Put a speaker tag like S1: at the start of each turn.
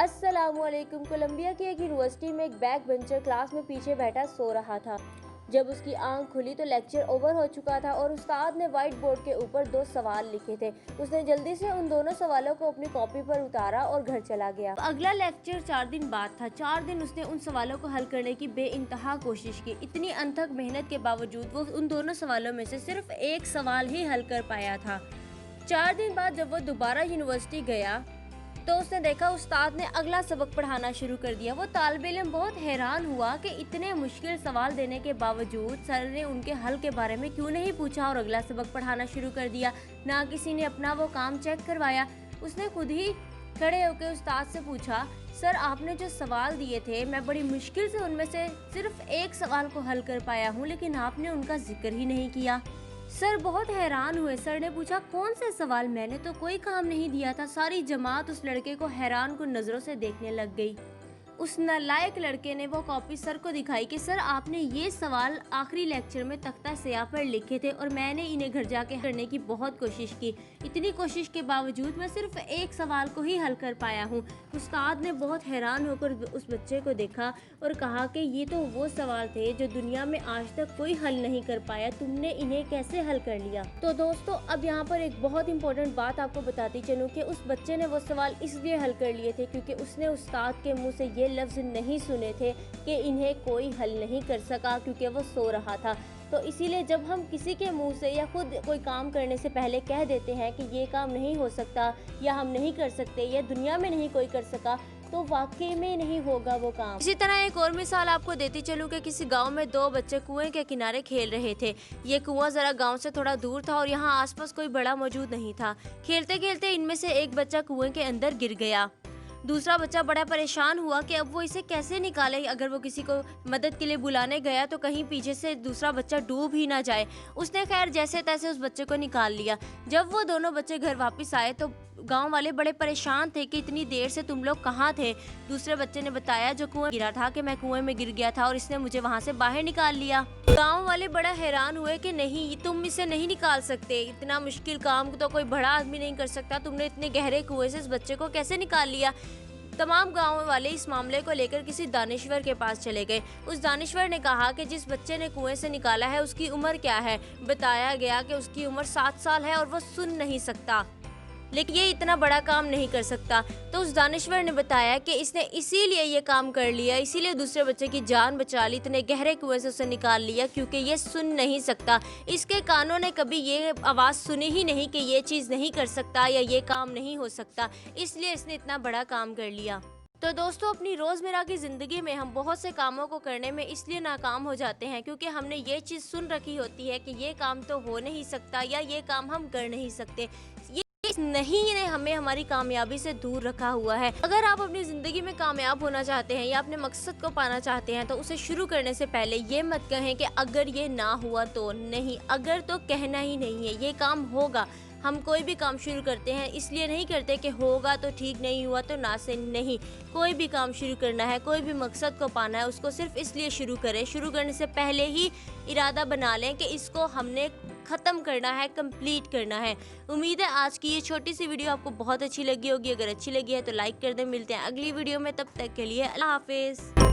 S1: अस्सलाम वालेकुम। कोलंबिया की एक यूनिवर्सिटी में एक बैक बेंचर क्लास में पीछे बैठा सो रहा था। जब उसकी आंख खुली तो लेक्चर ओवर हो चुका था और उस्ताद ने व्हाइट बोर्ड के ऊपर 2 सवाल लिखे थे। उसने जल्दी से उन दोनों सवालों को अपनी कॉपी पर उतारा और घर चला गया। अगला लेक्चर 4 दिन बाद था। 4 दिन उसने उन सवालों को हल करने की बेइंतहा कोशिश की। इतनी अनथक मेहनत के बावजूद वो उन दोनों सवालों में से सिर्फ एक सवाल ही हल कर पाया था। 4 दिन बाद जब वो दोबारा यूनिवर्सिटी गया तो उसने देखा उस्ताद ने अगला सबक पढ़ाना शुरू कर दिया। वो तालिब इल्म बहुत हैरान हुआ कि इतने मुश्किल सवाल देने के बावजूद सर ने उनके हल के बारे में क्यों नहीं पूछा और अगला सबक पढ़ाना शुरू कर दिया। ना किसी ने अपना वो काम चेक करवाया। उसने खुद ही खड़े होकर उस्ताद से पूछा, सर आपने जो सवाल दिए थे मैं बड़ी मुश्किल से उनमें से सिर्फ एक सवाल को हल कर पाया हूँ, लेकिन आपने उनका जिक्र ही नहीं किया। सर बहुत हैरान हुए। सर ने पूछा, कौन से सवाल? मैंने तो कोई काम नहीं दिया था। सारी जमात उस लड़के को हैरान कुन नज़रों से देखने लग गई। उस नालायक लड़के ने वो कॉपी सर को दिखाई कि सर आपने ये सवाल आखिरी लेक्चर में तख्ता स्याह पर लिखे थे और मैंने इन्हें घर जाके करने की बहुत कोशिश की। इतनी कोशिश के बावजूद मैं सिर्फ एक सवाल को ही हल कर पाया हूँ। उस्ताद ने बहुत हैरान होकर उस बच्चे को देखा और कहा कि ये तो वो सवाल थे जो दुनिया में आज तक कोई हल नहीं कर पाया, तुमने इन्हें कैसे हल कर लिया? तो दोस्तों अब यहाँ पर एक बहुत इंपॉर्टेंट बात आपको बताती चलूँ कि उस बच्चे ने वो सवाल इसलिए हल कर लिए थे क्योंकि उसने उस्ताद के मुँह से ये लफ्ज़ नहीं सुने थे कि इन्हें कोई हल नहीं कर सका, क्योंकि वो सो रहा था। तो इसीलिए जब हम किसी के मुंह से या खुद कोई काम करने से पहले कह देते हैं कि ये काम नहीं हो सकता या हम नहीं कर सकते या दुनिया में नहीं कोई कर सका, तो वाकई में नहीं होगा वो काम। इसी तरह एक और मिसाल आपको देती चलूं कि किसी गांव में 2 बच्चे कुएं के किनारे खेल रहे थे। ये कुआं जरा गांव से थोड़ा दूर था और यहाँ आसपास कोई बड़ा मौजूद नहीं था। खेलते खेलते इनमें से एक बच्चा कुएं के अंदर गिर गया। दूसरा बच्चा बड़ा परेशान हुआ कि अब वो इसे कैसे निकाले। अगर वो किसी को मदद के लिए बुलाने गया तो कहीं पीछे से दूसरा बच्चा डूब ही ना जाए। उसने खैर जैसे तैसे उस बच्चे को निकाल लिया। जब वो दोनों बच्चे घर वापस आए तो गांव वाले बड़े परेशान थे कि इतनी देर से तुम लोग कहाँ थे। दूसरे बच्चे ने बताया जो कुएं गिरा था कि मैं कुएं में गिर गया था और इसने मुझे वहां से बाहर निकाल लिया। गांव वाले बड़ा हैरान हुए कि नहीं, तुम इसे नहीं निकाल सकते, इतना मुश्किल काम तो कोई बड़ा आदमी नहीं कर सकता, तुमने इतने गहरे कुएं से इस बच्चे को कैसे निकाल लिया? तमाम गांव वाले इस मामले को लेकर किसी दानिश्वर के पास चले गए। उस दानिश्वर ने कहा कि जिस बच्चे ने कुएं से निकाला है उसकी उम्र क्या है। बताया गया कि उसकी उम्र 7 साल है और वो सुन नहीं सकता, लेकिन ये इतना बड़ा काम नहीं कर सकता। तो उस दानिश्वर ने बताया कि इसने इसीलिए ये काम कर लिया, इसीलिए दूसरे बच्चे की जान बचा ली, इतने गहरे कुएं से उसे निकाल लिया क्योंकि ये सुन नहीं सकता। इसके कानों ने कभी ये आवाज़ सुनी ही नहीं कि ये चीज़ नहीं कर सकता या ये काम नहीं हो सकता, इसलिए इसने इतना बड़ा काम कर लिया। तो दोस्तों अपनी रोज़मर्रा की ज़िंदगी में हम बहुत से कामों को करने में इसलिए नाकाम हो जाते हैं क्योंकि हमने ये चीज़ सुन रखी होती है कि ये काम तो हो नहीं सकता या ये काम हम कर नहीं सकते। नहीं ने हमें हमारी कामयाबी से दूर रखा हुआ है। अगर आप अपनी ज़िंदगी में कामयाब होना चाहते हैं या अपने मकसद को पाना चाहते हैं तो उसे शुरू करने से पहले ये मत कहें कि अगर ये ना हुआ तो। नहीं, अगर तो कहना ही नहीं है, ये काम होगा। हम कोई भी काम शुरू करते हैं इसलिए नहीं करते कि होगा तो ठीक, नहीं हुआ तो ना से। नहीं, कोई भी काम शुरू करना है, कोई भी मकसद को पाना है, उसको सिर्फ इसलिए शुरू करें। शुरू करने से पहले ही इरादा बना लें कि इसको हमने ख़त्म करना है, कंप्लीट करना है। उम्मीद है आज की ये छोटी सी वीडियो आपको बहुत अच्छी लगी होगी। अगर अच्छी लगी है तो लाइक कर दें। मिलते हैं अगली वीडियो में, तब तक के लिए अल्लाह हाफिज़।